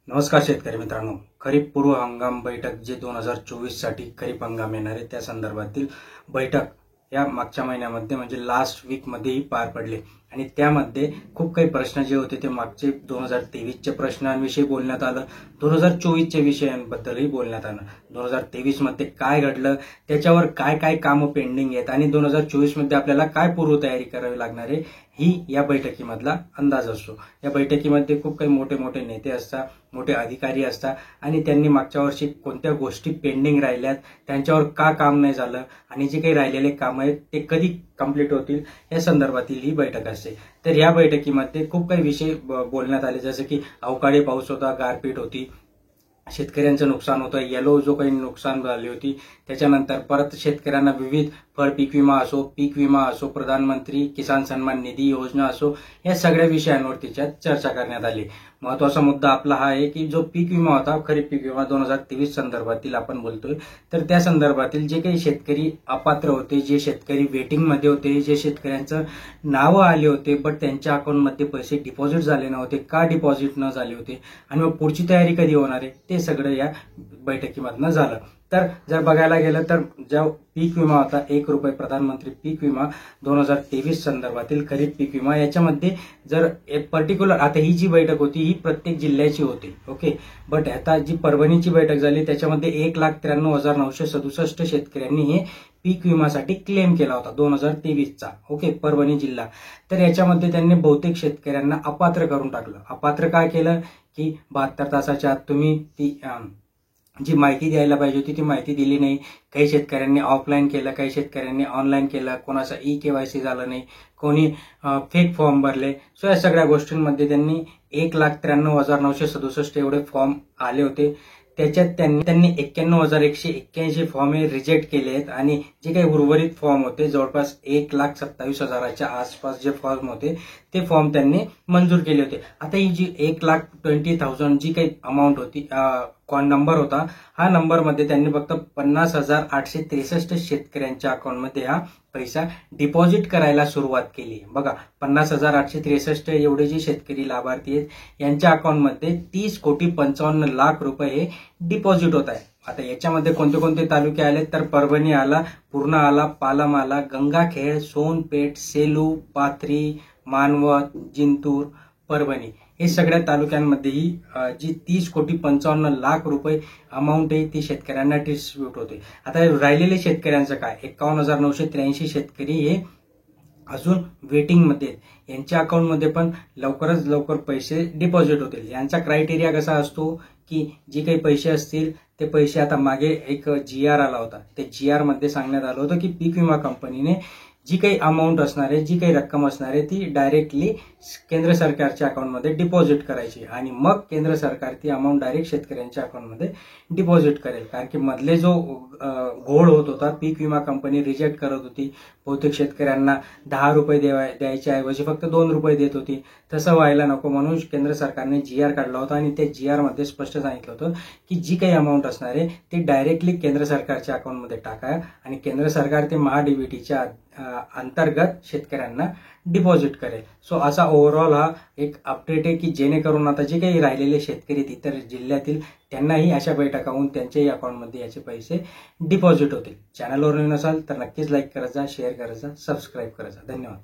नमस्कार शेतकरी मित्रांनो, खरीप पूर्व हंगाम बैठक जे 2024 साठी खरीप हंगाम येणार आहे त्या संदर्भातील बैठक या मागच्या महिन्यामध्ये म्हणजे लास्ट वीक मध्येही पार पडले आणि त्यामध्ये खूप काही प्रश्न जे होते ते मागचे 2023 चे प्रश्नांविषयी बोलण्यात आलं, 2024 च्या विषयांबद्दलही बोलण्यात आलं। 2023 मध्ये काय घडलं, त्याच्यावर काय काय कामं पेंडिंग आहेत आणि 2024 मध्ये आपल्याला काय पूर्वतयारी करावी लागणार आहे ही या बैठकीमधला अंदाज असतो। या बैठकीमध्ये खूप काही मोठे मोठे नेते असतात, मोठे अधिकारी असतात आणि त्यांनी मागच्या वर्षी कोणत्या गोष्टी पेंडिंग राहिल्यात, त्यांच्यावर का काम नाही झालं आणि जे काही राहिलेले काम आहेत ते कधी कंप्लीट होतील या संदर्भातील ही बैठक असते। तर या बैठकीमध्ये खूप काही विषय बोलण्यात आले, जसे की अवकाळी पाऊस होता, गारपीट होती, शेतकऱ्यांचं नुकसान होतं, येलो जो काही नुकसान झाली होती, त्याच्यानंतर परत शेतकऱ्यांना विविध फळ पीक विमा असो, पीक विमा असो, प्रधानमंत्री किसान सन्मान निधी योजना असो, या सगळ्या विषयांवर चर्चा करण्यात आली। महत्त्वाचा मुद्दा आपला हा आहे की जो पीक विमा होता, खरीप पीक विमा 2023 संदर्भातील आपण बोलतोय, तर त्या संदर्भातील जे काही शेतकरी अपात्र होते, जे शेतकरी वेटिंग मध्ये होते, जे शेतकऱ्यांचं नाव आले होते बट त्यांच्या अकाउंटमध्ये पैसे डिपॉझिट झाले नव्हते, का डिपॉझिट न झाले होते आणि मग पुढची तयारी कधी होणार आहे ते सगळं या बैठकीमधनं झालं। तर जर बघायला गेलं तर जो पीक विमा होता, ₹1 प्रधानमंत्री पीक विमा 2023 संदर्भातील खरीप पीक विमा, याच्यामध्ये जर एक पर्टिक्युलर आता ही जी बैठक होती ही प्रत्येक जिल्ह्याची होती, ओके, बट आता जी परभणीची बैठक झाली त्याच्यामध्ये 1,93,967 शेतकऱ्यांनी हे पीक विमासाठी क्लेम केला होता 2023 चा, ओके, परभणी जिल्हा। तर याच्यामध्ये त्यांनी बहुतेक शेतकऱ्यांना अपात्र करून टाकलं। अपात्र काय केलं की 72 तासाच्या आत तुम्ही ती जी माहिती द्यायला पाहिजे होती ती माहिती दिली नाही। काही शेतकऱ्यांनी ऑफलाईन केलं, काही शेतकऱ्यांनी ऑनलाईन केलं, कोणाचा ई-केवायसी झालं नाही, कोणी फेक फॉर्म भरले। सो या सगळ्या गोष्टींमध्ये त्यांनी 1,93,967 एवढे फॉर्म आले होते, त्याच्यात त्यांनी 91,181 फॉर्म हे रिजेक्ट केले आहेत आणि जे काही उर्वरित फॉर्म होते जवळपास 1,27,000च्या आसपास जे फॉर्म होते ते फॉर्म त्यांनी मंजूर केले होते। आता ही जी 1,20,000 जी काही अमाउंट होती, नंबर होता, हा नंबर मध्ये त्यांनी फक्त 50,863 शेतकऱ्यांच्या अकाउंटमध्ये हा पैसा डिपॉझिट करायला सुरुवात केली। बघा, 50,863 एवढे जे शेतकरी लाभार्थी आहेत यांच्या अकाउंटमध्ये 30,55,00,000 रुपये हे डिपॉझिट होत आहे। आता याच्यामध्ये कोणते कोणते तालुके आले तर परभणी आला, पूर्णा आला, पालम आला, गंगाखेड, सोनपेठ, सेलू, पाथरी, मानवत, जिंतूर, परभणी हे सगळ्या तालुक्यांमध्ये ही जी 30,55,00,000 रुपये अमाउंट आहे ती शेतकऱ्यांना डिस्ट्रीब्यूट होते। आता राहिलेले शेतकऱ्यांचं काय, 51,983 शेतकरी हे अजून वेटिंग मध्ये आहेत, यांच्या अकाउंटमध्ये पण लवकरच लवकर पैसे डिपॉझिट होतील। यांचा क्रायटेरिया कसा असतो की जे काही पैसे असतील ते पैसे, आता मागे एक GR आला होता, त्या GR मध्ये सांगण्यात आलं होतं की पीक विमा कंपनीने जी काही अमाउंट असणार आहे, जी काही रक्कम असणार आहे ती डायरेक्टली केंद्र सरकारच्या अकाउंटमध्ये डिपॉझिट करायची आणि मग केंद्र सरकार ती अमाउंट डायरेक्ट शेतकऱ्यांच्या अकाउंटमध्ये डिपॉझिट करेल। कारण की मधले जो घोळ होत होता, पीक विमा कंपनी रिजेक्ट करत होती, बहुतेक शेतकऱ्यांना ₹10 द्यायच्या ऐवजी फक्त ₹2 देत होती, तसं व्हायला नको म्हणून केंद्र सरकारने GR काढला होता आणि त्या GR मध्ये स्पष्ट सांगितलं होतं की जी काही अमाउंट असणार आहे ती डायरेक्टली केंद्र सरकारच्या अकाउंटमध्ये टाका आणि केंद्र सरकार ते महाडीबीटीच्या अंतर्गत शेतकऱ्यांना डिपॉझिट करेल। सो असा ओव्हरऑल हा एक अपडेट आहे की जेणेकरून आता जे काही राहिलेले शेतकरी इतर जिल्ह्यातील त्यांनाही अशा बैठका होऊन त्यांच्याही अकाउंटमध्ये याचे पैसे डिपॉझिट होतील। चॅनलवर नसाल तर नक्कीच लाईक करायचा, शेअर करायचा, सबस्क्राईब करायचा। धन्यवाद।